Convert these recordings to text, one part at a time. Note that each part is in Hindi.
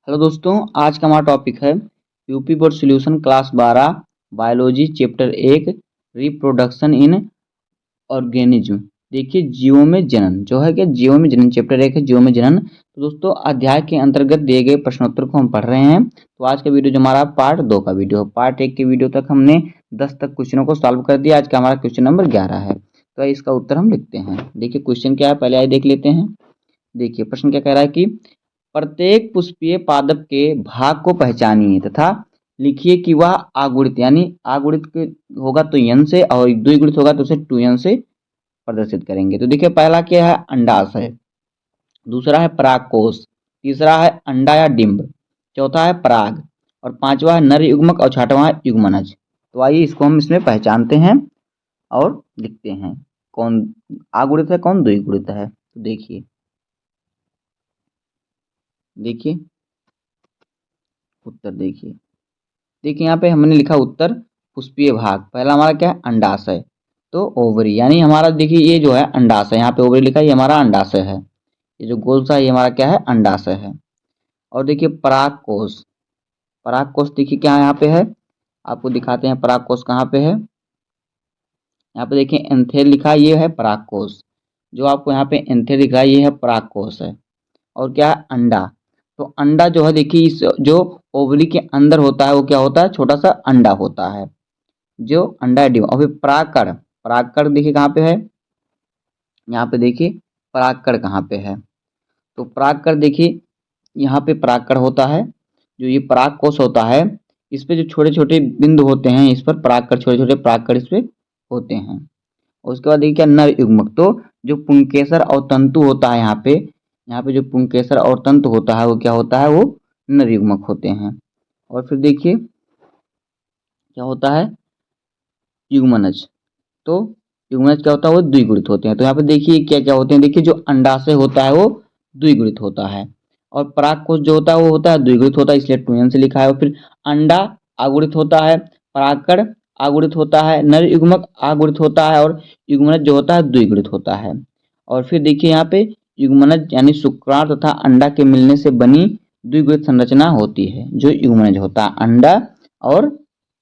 हेलो दोस्तों, आज का हमारा टॉपिक है UP board solution class 12 biology chapter 1 reproduction in organism. देखिए जीवों में जनन जो है कि जीवों में जनन चैप्टर 1 है जीवों में जनन। तो दोस्तों अध्याय के अंतर्गत दिए गए प्रश्नोत्तर को हम पढ़ रहे हैं। तो आज का वीडियो जो हमारा पार्ट 2 का वीडियो है, पार्ट 1 के वीडियो तक हमने 10 तक क्वेश्चनों को सॉल्व कर दिया। आज का हमारा क्वेश्चन नंबर 11 है। तो इसका उत्तर हम लिखते हैं। देखिए क्वेश्चन क्या है, पहले आइए देख लेते हैं। देखिए प्रश्न क्या कह रहा है कि प्रत्येक पुष्पीय पादप के भाग को पहचानिए तथा लिखिए कि वह आगुणित यानी आगुणित होगा तो यन से और द्विगुणित होगा तो उसे 2n से प्रदर्शित करेंगे। तो देखिए पहला क्या है, अंडाशय, दूसरा है परागकोश, तीसरा है अंडा या डिंब, चौथा है पराग और पांचवा है नर युग्मक और छठवां है युग्मनज। तो आइए इसको हम इसमें पहचानते हैं और लिखते हैं कौन आगुणित है कौन द्विगुणित है। तो देखिए उत्तर देखिए यहाँ पे हमने लिखा उत्तर पुष्पीय भाग। पहला हमारा क्या है, अंडाशय, तो ओवरी यानी हमारा देखिए ये जो है अंडाशय, यहाँ पे ओवरी लिखा है, ये हमारा अंडाशय है। ये जो गोल सा ये हमारा क्या है, अंडाशय है। और देखिए परागकोश, परागकोश देखिए क्या यहाँ पे है, आपको दिखाते हैं परागकोश कहाँ पे है। यहाँ पे देखिए एंथेर लिखा है, ये है परागकोश। जो आपको यहाँ पे एंथेर दिख रहा है ये है परागकोश है। और क्या है, अंडा, तो अंडा जो है देखिए इस जो ओवरी के अंदर होता है वो क्या होता है, छोटा सा अंडा होता है जो अंडा डिम। और फिर परागकण, परागकण देखिए कहाँ पे है, यहाँ पे देखिए परागकण कहाँ पे है। तो परागकण देखिए यहाँ पे परागकण होता है, जो ये परागकोश होता है इस पे जो छोटे छोटे बिंदु होते हैं इस पर परागकण, छोटे छोटे परागकण इस पे होते हैं। और उसके बाद देखिए क्या, नर युग्मक, तो जो पुंकेसर और तंतु होता है यहाँ पे जो पुंकेसर और तंतु होता है वो क्या होता है, वो नर युग्मक होते हैं। और फिर देखिए क्या होता है, युग्मनज, तो युग्मनज क्या होता है, वो द्विगुणित होते हैं। तो यहाँ पे देखिए क्या क्या होते हैं, देखिए जो अंडाशय होता है वो द्विगुणित होता है और परागकोश जो होता है वो होता है द्विगुणित होता है, इसलिए 2n से लिखा है। और फिर अंडा आगुणित होता है, परागकण आगुणित होता है, नर युग्मक आगुणित होता है और युग्मनज जो होता है द्विगुणित होता है। और फिर देखिए यहाँ पे युग्मनज यानी शुक्राणु तथा अंडा के मिलने से बनी द्विगुणित संरचना होती है जो युग्मनज होता है, अंडा और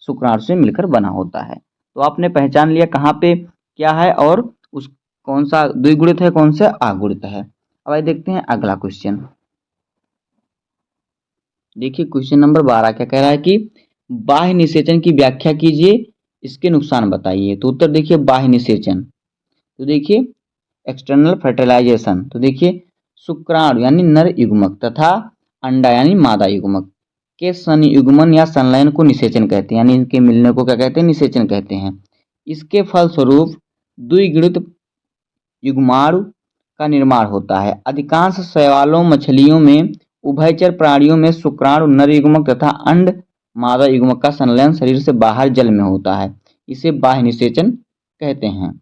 शुक्राणु से मिलकर बना होता है। तो आपने पहचान लिया कहाँ पे क्या है और उस कौन सा द्विगुणित है कौन सा आगुणित है। अब आइए देखते हैं अगला क्वेश्चन। देखिए क्वेश्चन नंबर 12 क्या कह रहा है कि बाह्य निषेचन की व्याख्या कीजिए, इसके नुकसान बताइए। तो उत्तर देखिए बाह्य निषेचन, तो देखिए एक्सटर्नल फर्टिलाइजेशन, तो देखिए शुक्राणु यानी नर युग्मक तथा अंडा यानी मादा युग्मक के संयुग्मन या संलयन को निषेचन कहते हैं, यानी इनके मिलने को क्या कहते हैं, निषेचन कहते हैं। इसके फलस्वरूप द्विगुणित युग्माणु का निर्माण होता है। अधिकांश शैवालों मछलियों में उभयचर प्राणियों में शुक्राणु नर युग्मक तथा अंड मादा युग्मक का संलयन शरीर से बाहर जल में होता है, इसे बाह्य निषेचन कहते हैं।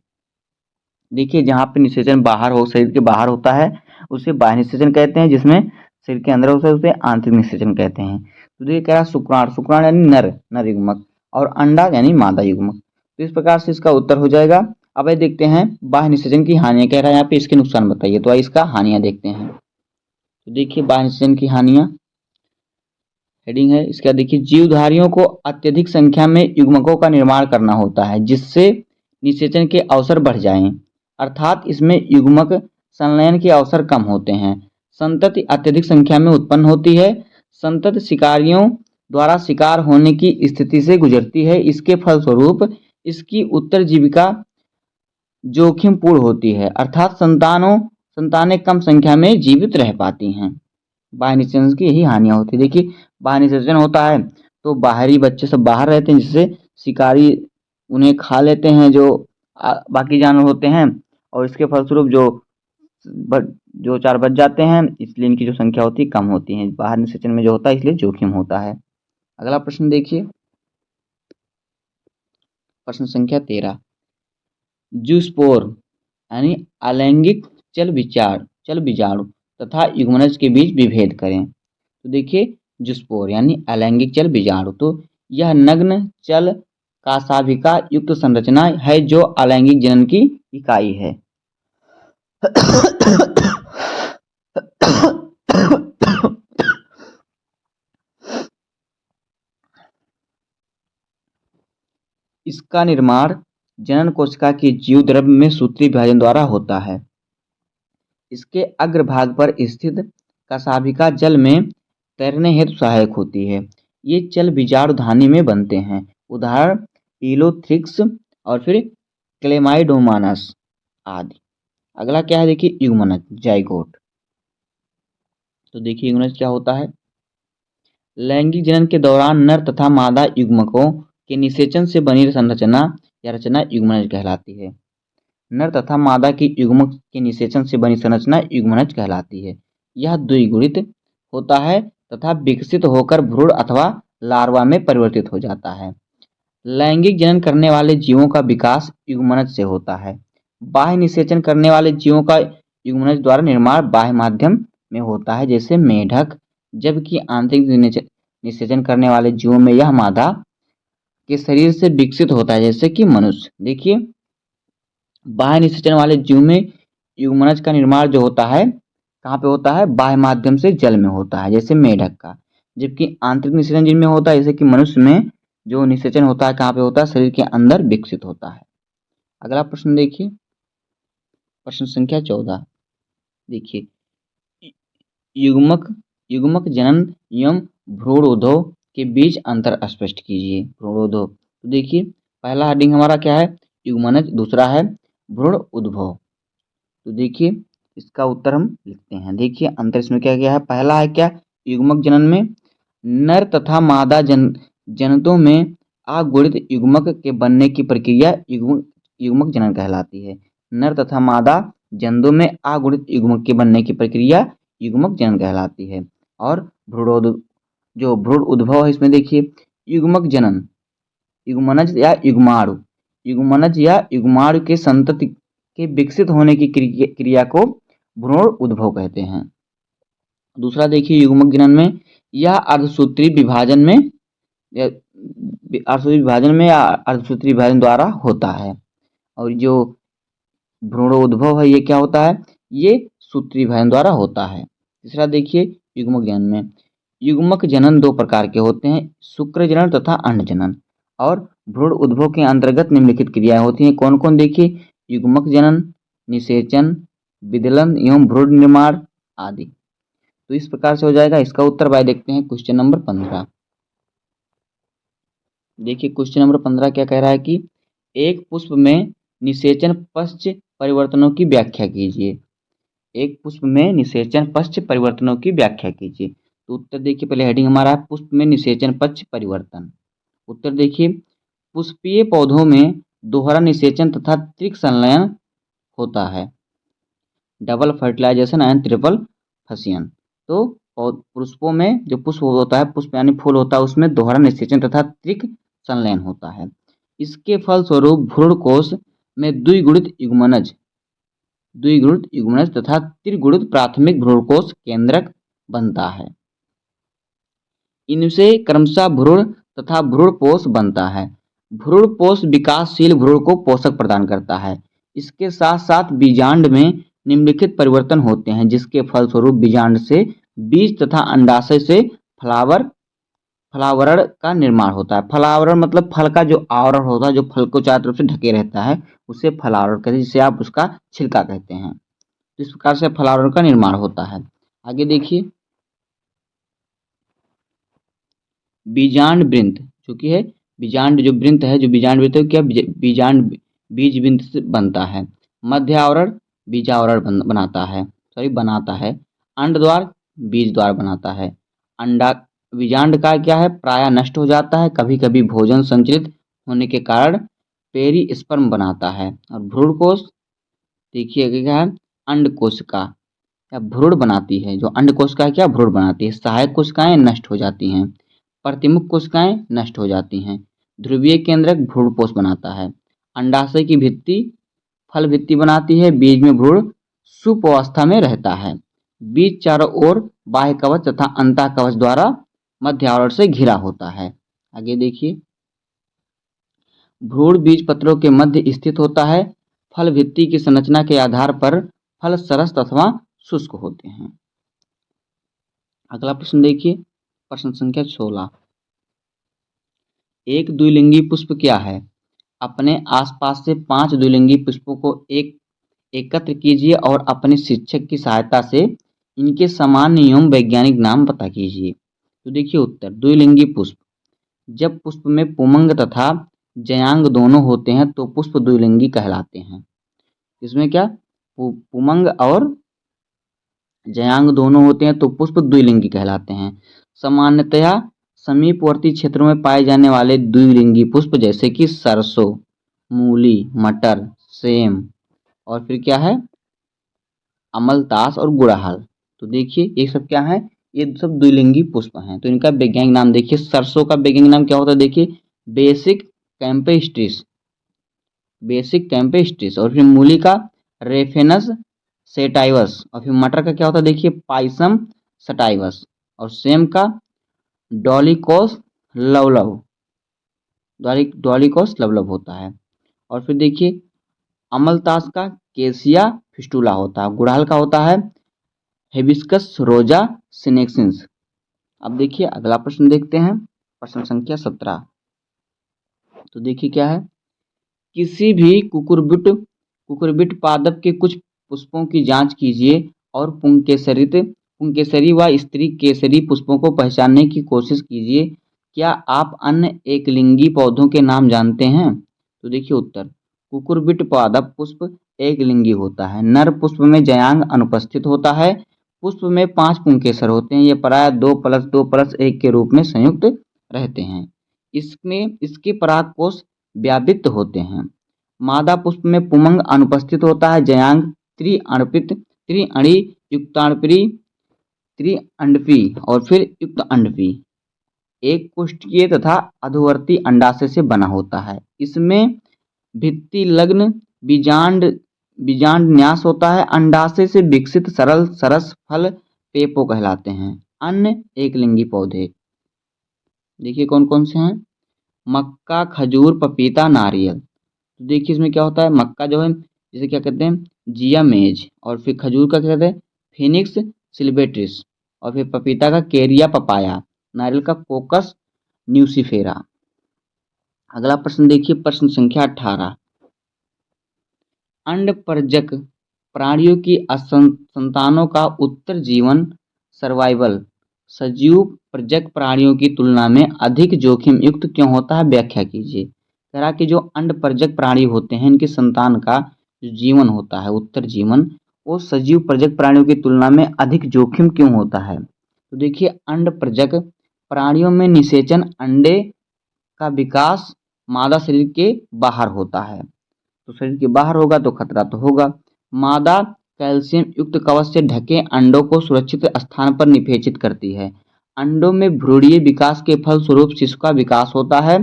देखिए जहाँ पे निषेचन बाहर हो, शरीर के बाहर होता है उसे बाह्य निषेचन कहते हैं, जिसमें शरीर के अंदर होता है उसे आंतरिक निषेचन कहते हैं। तो देखिए कह रहा है शुक्राणु, शुक्राणु यानी नर युग्मक और अंडा यानी मादा युग्मक। तो इस प्रकार से इसका उत्तर हो जाएगा। अब ये देखते हैं बाह्य निषेचन की हानियां, कह रहा है यहाँ पे इसके नुकसान बताइए। तो इसका हानियां देखते हैं। तो देखिए बाह्य निषेचन की हानियां हेडिंग है इसका, देखिए जीवधारियों को अत्यधिक संख्या में युग्मकों का निर्माण करना होता है जिससे निषेचन के अवसर बढ़ जाएं, अर्थात इसमें युग्मक संलयन के अवसर कम होते हैं। संतति अत्यधिक संख्या में उत्पन्न होती है, संतत शिकारियों द्वारा शिकार होने की स्थिति से गुजरती है। इसके फलस्वरूप इसकी उत्तरजीविका जोखिमपूर्ण होती है, अर्थात संतानें कम संख्या में जीवित रह पाती हैं। बाह्य निषेचन की यही हानियां होती है। देखिए बाह्य निषेचन होता है तो बाहरी बच्चे सब बाहर रहते हैं जिससे शिकारी उन्हें खा लेते हैं जो बाकी जानवर होते हैं, और इसके फलस्वरूप जो चार बच जाते हैं, इसलिए इनकी जो संख्या होती है कम होती है। बाहर निषेचन में जो होता है इसलिए जोखिम होता है। अगला प्रश्न देखिए, प्रश्न संख्या 13, जूस्पोर यानी अलैंगिक चल बीजाणु तथा युग्मनज के बीच विभेद करें। तो देखिए जूस्पोर यानी अलैंगिक चल बीजाणु, तो यह नग्न चल काशाभिका युक्त संरचना है जो अलैंगिक जनन की इकाई है। इसका निर्माण जनन कोशिका की जीव द्रव्य में सूत्री विभाजन द्वारा होता है। इसके अग्रभाग पर स्थित कशाभिका जल में तैरने हेतु सहायक होती है। ये जल बीजाणुधानी में बनते हैं। उदाहरण इलोथ्रिक्स और फिर क्लेमाइडोमोनास आदि। अगला क्या है देखिए, युग्मनज जाइगोट। तो देखिए युग्मनज क्या होता है। लैंगिक जनन के दौरान नर तथा मादा युग्मकों के निषेचन से बनी संरचना या रचना युग्मनज कहलाती है। नर तथा मादा की युग्मक के निषेचन से बनी संरचना युग्मनज कहलाती है। यह द्विगुणित होता है तथा विकसित होकर भ्रूण अथवा लार्वा में परिवर्तित हो जाता है। लैंगिक जनन करने वाले जीवों का विकास युग्मनज से होता है। बाह्य निषेचन करने वाले जीवों का युग्मनज द्वारा निर्माण बाह्य माध्यम में होता है, जैसे मेढक, जबकि आंतरिक निषेचन करने वाले जीवों में यह मादा के शरीर से विकसित होता है, जैसे कि मनुष्य। देखिए बाह्य निषेचन वाले जीव में युग्मनज का निर्माण जो होता है कहाँ पे होता है, बाह्य माध्यम से जल में होता है, जैसे मेढक का। जबकि आंतरिक निषेचन जिनमें होता है, जैसे कि मनुष्य में जो निषेचन होता है कहाँ पे होता है, शरीर के अंदर विकसित होता है। अगला प्रश्न देखिए, प्रश्न संख्या 14। देखिए युग्मक युग्मक जनन एवं भ्रूणोद्भव के बीच अंतर स्पष्ट कीजिए। भ्रूणोद्भव, तो देखिए पहला हेडिंग हमारा क्या है, युग्मनज, दूसरा है भ्रूण उद्भव। तो देखिए इसका उत्तर हम लिखते हैं। देखिए अंतर इसमें क्या क्या है। पहला है क्या, युग्मक जनन में नर तथा मादा जनतों में अगुणित युग्मक के बनने की प्रक्रिया युग्मक जनन कहलाती है। नर तथा मादा जनतों में अगुणित युग्मक के बनने की प्रक्रिया युग्मक जनन कहलाती है। और जो भ्रूण उद्भव है इसमें देखिए युग्मक जनन युग्मनज या युग्माणु युग्मनज या युग्माणु के संतति के विकसित होने की क्रिया को भ्रूण उद्भव कहते हैं। दूसरा देखिए युग्मक जनन में यह अर्धसूत्री विभाजन में या अर्धसूत्री विभाजन द्वारा होता है। और जो भ्रूणोद्भव है ये क्या होता है, ये सूत्री विभाजन द्वारा होता है। तीसरा देखिए युग्मक जनन में युग्मक जनन दो प्रकार के होते हैं, शुक्र जनन तथा अंड जनन। और भ्रूण उद्भव के अंतर्गत निम्नलिखित क्रियाएं होती हैं। कौन कौन, देखिए युग्मक जनन, निषेचन, विदलन एवं भ्रूण निर्माण आदि। तो इस प्रकार से हो जाएगा। इसका उत्तर भाई देखते हैं क्वेश्चन नंबर 15। देखिए क्वेश्चन नंबर 15 क्या कह रहा है कि एक पुष्प में निषेचन पश्च परिवर्तनों की व्याख्या कीजिए। एक पुष्प में निषेचन पश्च परिवर्तनों की व्याख्या कीजिए। तो उत्तर देखिए, पहले हेडिंग हमारा है पुष्प में निषेचन पश्च परिवर्तन। उत्तर देखिए पुष्पीय पौधों में दोहरा निषेचन तथा त्रिक संलयन होता है, डबल फर्टिलाइजेशन एंड ट्रिपल फसियन। तो पुष्पों में जो पुष्प होता है, पुष्प यानी फूल होता है, उसमें दोहरा निषेचन तथा त्रिक संलयन होता है। इसके फलस्वरूप भ्रूणकोश में द्विगुणित युग्मनज तथा त्रिगुणित प्राथमिक भ्रूणकोश केंद्रक बनता है। इनसे क्रमशः भ्रूण तथा भ्रूणपोष बनता है। भ्रूणपोष विकासशील भ्रूण को पोषक प्रदान करता है। इसके साथ साथ बीजांड में निम्नलिखित परिवर्तन होते हैं, जिसके फलस्वरूप बीजांड से बीज तथा अंडाशय से फलावरण का निर्माण होता है। फलावरण मतलब फल का जो आवरण होता है, जो फल को चारों तरफ से ढके रहता है, उसे फलावरण कहते हैं, जिसे आप उसका छिलका कहते हैं। इस प्रकार से फलावरण का निर्माण होता है। आगे देखिए बीजांड वृंत, चूंकि है बीजांड जो वृंत है, जो बीजांड वृंत है क्या, बीजांड बीज वृंत से बनता है। मध्य आवरण बीजावरण बनाता है। अंड द्वार बीज द्वार बनाता है। अंडा बीजांड का क्या है, प्राय नष्ट हो जाता है, कभी कभी भोजन संचलित होने के कारण पेरिस्पर्म बनाता है। और भ्रूणकोश देखिए क्या है, अंड कोशिका या भ्रूण बनाती है। जो अंड कोशिका क्या भ्रूण बनाती है। सहायक कोशिकाएं नष्ट हो जाती हैं, प्रतिमुख कोशिकाएं नष्ट हो जाती हैं। ध्रुवीय केंद्रक भ्रूणपोष बनाता है। अंडाशय की भित्ति फल भित्ति बनाती है। बीज में भ्रूण सुप्तावस्था में रहता है। बीज चारों ओर बाह्य कवच तथा अंतः कवच द्वारा मध्य आवरण से घिरा होता है। आगे देखिए भ्रूण बीज पत्रों के मध्य स्थित होता है। फल भित्ति की संरचना के आधार पर फल सरस अथवा शुष्क होते हैं। अगला प्रश्न देखिए, प्रश्न संख्या 16। एक द्विलिंगी पुष्प क्या है। अपने आसपास से 5 द्विलिंगी पुष्पों को एकत्र कीजिए और अपने शिक्षक की सहायता से इनके सामान्य एवं वैज्ञानिक नाम पता कीजिए। तो देखिए उत्तर, द्विलिंगी पुष्प, जब पुष्प में पुमंग तथा जयांग दोनों होते हैं तो पुष्प द्विलिंगी कहलाते हैं। इसमें क्या पुमंग और जयांग दोनों होते हैं तो पुष्प द्विलिंगी कहलाते हैं। सामान्यतया समीपवर्ती क्षेत्रों में पाए जाने वाले द्विलिंगी पुष्प जैसे कि सरसों, मूली, मटर, सेम और फिर क्या है अमलतास और गुड़हल। तो देखिए ये सब क्या है, ये सब द्विलिंगी पुष्प हैं। तो इनका वैज्ञानिक नाम देखिए, सरसों का वैज्ञानिक नाम क्या होता है देखिए, बेसिक कैंपेस्ट्रिस, बेसिक कैंपेस्ट्रिस। और फिर मूली का रेफेनस सेटाइवस। और फिर मटर का क्या होता है देखिए, पाइसम सटाइवस। और सेम का डॉलिकोस लवलव, डॉलिकोस लवलव होता है। और फिर देखिए अमलतास का केसिया फिस्टुला होता है। गुड़हल का होता है हिबिस्कस रोजा सिनेक्सिस। अब देखिए अगला प्रश्न देखते हैं, प्रश्न संख्या 17। तो देखिए क्या है, किसी भी कुकुरबिट पादप के कुछ पुष्पों की जांच कीजिए और पुंकेसरी व स्त्री केसरी पुष्पों को पहचानने की कोशिश कीजिए। क्या आप अन्य एकलिंगी पौधों के नाम जानते हैं? तो देखिए उत्तर, कुकुरबिट पादप पुष्प एकलिंगी होता है। नर पुष्प में जयांग अनुपस्थित होता है। पुष्प में 5 पुंकेसर होते हैं। ये प्राय 2+2+1 के रूप में संयुक्त रहते हैं। इसमें इसके परागकोश व्यावृत्त होते हैं। मादा पुष्प में पुमंग अनुपस्थित होता है। जयांग त्रिअंडी युक्ताणुपी त्रिअंडपी और फिर युक्त अंडपी एक कोष्ठकीय तथा अधोवर्ती अंडाशय से बना होता है। इसमें भित्ति लग्न बीजांड न्यास होता है। अंडाशय से विकसित सरल सरस फल पेपो कहलाते हैं। अन्य एकलिंगी पौधे देखिए कौन कौन से हैं, मक्का, खजूर, पपीता, नारियल। तो देखिए इसमें क्या होता है, मक्का जो है जिसे क्या कहते हैं जिया मेज। और फिर खजूर का क्या कहते हैं फिनिक्स सिल्वेट्रिस। और फिर पपीता का केरिया पपाया। नारियल का कोकस न्यूसीफेरा। अगला प्रश्न देखिए, प्रश्न संख्या 18। अंडपरजक प्राणियों की संतानों का उत्तर जीवन सर्वाइवल सजीव प्रजक प्राणियों की तुलना में अधिक जोखिम युक्त क्यों होता है, व्याख्या कीजिए। तरह के जो अंडपरजक प्राणी होते हैं इनकी संतान का जो जीवन होता है उत्तर जीवन, वो सजीव प्रजक प्राणियों की तुलना में अधिक जोखिम क्यों होता है। तो देखिए अंडप्रजक प्राणियों में निषेचन अंडे का विकास मादा शरीर के बाहर होता है। तो शरीर के बाहर होगा तो खतरा तो होगा। मादा कैल्शियम युक्त कवच से ढके अंडों को सुरक्षित स्थान पर निषेचित करती है। अंडों में भ्रूणीय विकास के फलस्वरूप शिशु का विकास होता है।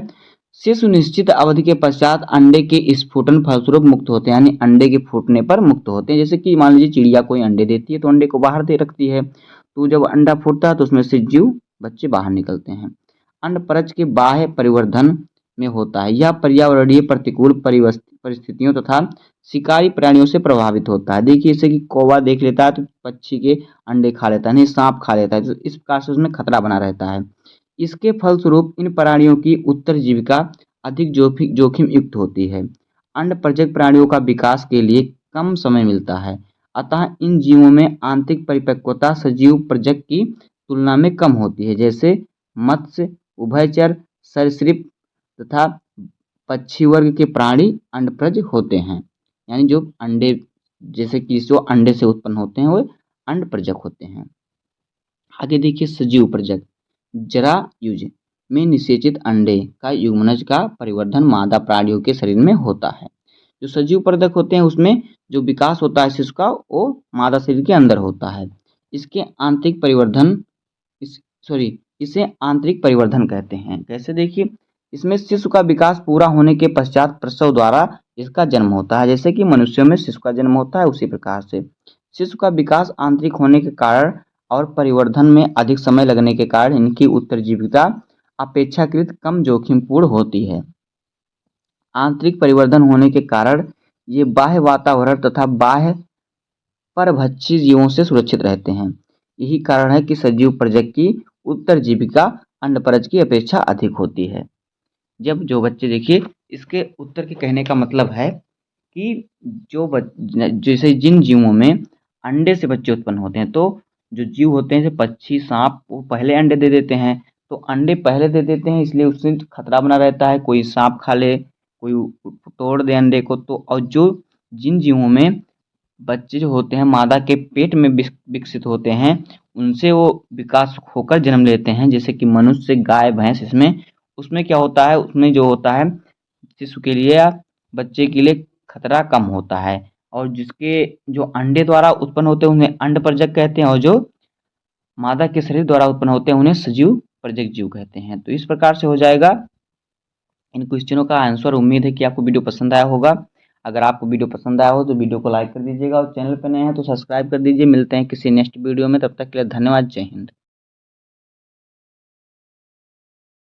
शिशु निश्चित अवधि के पश्चात अंडे के स्फुटन फलस्वरूप मुक्त होते हैं, यानी अंडे के फूटने पर मुक्त होते हैं। जैसे कि मान लीजिए चिड़िया कोई अंडे देती है तो अंडे को बाहर दे रखती है, तो जब अंडा फूटता है तो उसमें से जीव बच्चे बाहर निकलते हैं। अंडपरज के बाह्य परिवर्धन में होता है। यह पर्यावरणीय प्रतिकूल परिस्थितियों तथा शिकारी प्राणियों से प्रभावित होता है। देखिए जैसे कि कौवा देख लेता है तो पक्षी के अंडे खा लेता है, नहीं सांप खा लेता है, तो इस प्रकार से उसमें खतरा बना रहता है। इसके फलस्वरूप इन प्राणियों की उत्तर जीविका अधिक जोखिम युक्त होती है। अंडपरजक प्राणियों का विकास के लिए कम समय मिलता है, अतः इन जीवों में आंतरिक परिपक्वता सजीव प्रजक की तुलना में कम होती है। जैसे मत्स्य, उभयचर, सरीसृप तथा पक्षी वर्ग के प्राणी अंडप्रज होते हैं, यानी जो अंडे जैसे कि जो अंडे से उत्पन्न होते हैं वो अंडप्रजक होते हैं। आगे देखिए सजीव प्रजक जरायुज में निषेचित अंडे का युग्मनज का परिवर्धन मादा प्राणियों के शरीर में होता है। जो सजीव प्रजक होते हैं उसमें जो विकास होता है शिशु का वो मादा शरीर के अंदर होता है। इसके आंतरिक परिवर्धन इसे आंतरिक परिवर्धन कहते हैं। कैसे देखिए, इसमें शिशु का विकास पूरा होने के पश्चात प्रसव द्वारा इसका जन्म होता है। जैसे कि मनुष्यों में शिशु का जन्म होता है उसी प्रकार से शिशु का विकास आंतरिक होने के कारण और परिवर्धन में अधिक समय लगने के कारण इनकी उत्तरजीविता अपेक्षाकृत कम जोखिमपूर्ण होती है। आंतरिक परिवर्धन होने के कारण ये बाह्य वातावरण तथा बाह्य परभक्षी जीवों से सुरक्षित रहते हैं। यही कारण है कि सजीव प्रजक की उत्तरजीविका अंडपरज की अपेक्षा अधिक होती है। जब जो बच्चे देखिए इसके उत्तर के कहने का मतलब है कि जैसे जिन जीवों में अंडे से बच्चे उत्पन्न होते हैं, तो जो जीव होते हैं जैसे पक्षी, सांप, वो पहले अंडे दे देते हैं। तो अंडे पहले दे देते हैं इसलिए उससे खतरा बना रहता है, कोई सांप खा ले, कोई तोड़ दे अंडे को। तो और जो जिन जीवों में बच्चे जो होते हैं मादा के पेट में विकसित होते हैं, उनसे वो विकास होकर जन्म लेते हैं, जैसे कि मनुष्य, गाय, भैंस। इसमें उसमें क्या होता है, उसमें जो होता है शिशु के लिए या बच्चे के लिए खतरा कम होता है। और जिसके जो अंडे द्वारा उत्पन्न होते हैं उन्हें अंडपरजक कहते हैं, और जो मादा के शरीर द्वारा उत्पन्न होते हैं उन्हें सजीव परजक जीव कहते हैं। तो इस प्रकार से हो जाएगा इन क्वेश्चनों का आंसर। उम्मीद है कि आपको वीडियो पसंद आया होगा। अगर आपको वीडियो पसंद आया हो तो वीडियो को लाइक कर दीजिएगा, और चैनल पर नए हैं तो सब्सक्राइब कर दीजिए। मिलते हैं किसी नेक्स्ट वीडियो में, तब तक के लिए धन्यवाद। जय हिंद।